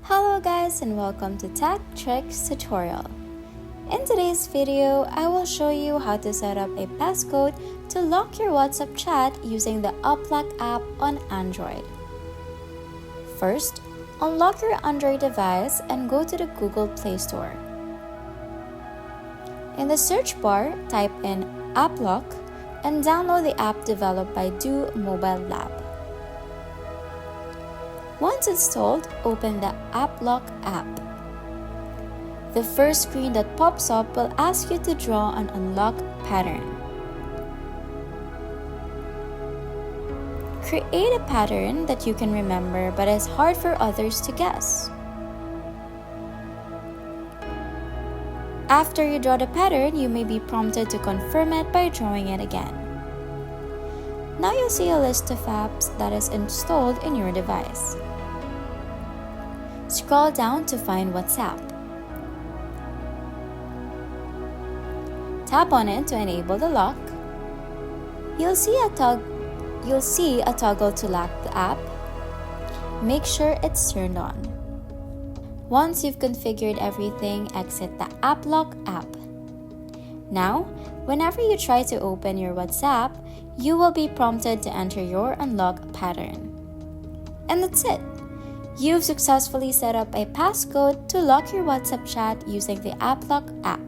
Hello guys and welcome to Tech Tricks tutorial. In today's video, I will show you how to set up a passcode to lock your WhatsApp chat using the UpLock app on Android. First, unlock your Android device and go to the Google Play Store. In the search bar, type in UpLock and download the app developed by Do Mobile Lab. Once installed, open the UpLock app. The first screen that pops up will ask you to draw an unlock pattern. Create a pattern that you can remember but is hard for others to guess. After you draw the pattern, you may be prompted to confirm it by drawing it again. Now you'll see a list of apps that is installed in your device. Scroll down to find WhatsApp. Tap on it to enable the lock. You'll see a toggle to lock the app. Make sure it's turned on. Once you've configured everything, exit the UpLock app. Now, whenever you try to open your WhatsApp, you will be prompted to enter your unlock pattern. And that's it! You've successfully set up a passcode to lock your WhatsApp chat using the UpLock app.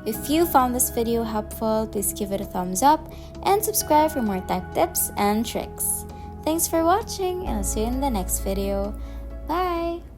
If you found this video helpful, please give it a thumbs up and subscribe for more tech tips and tricks. Thanks for watching and I'll see you in the next video. Bye!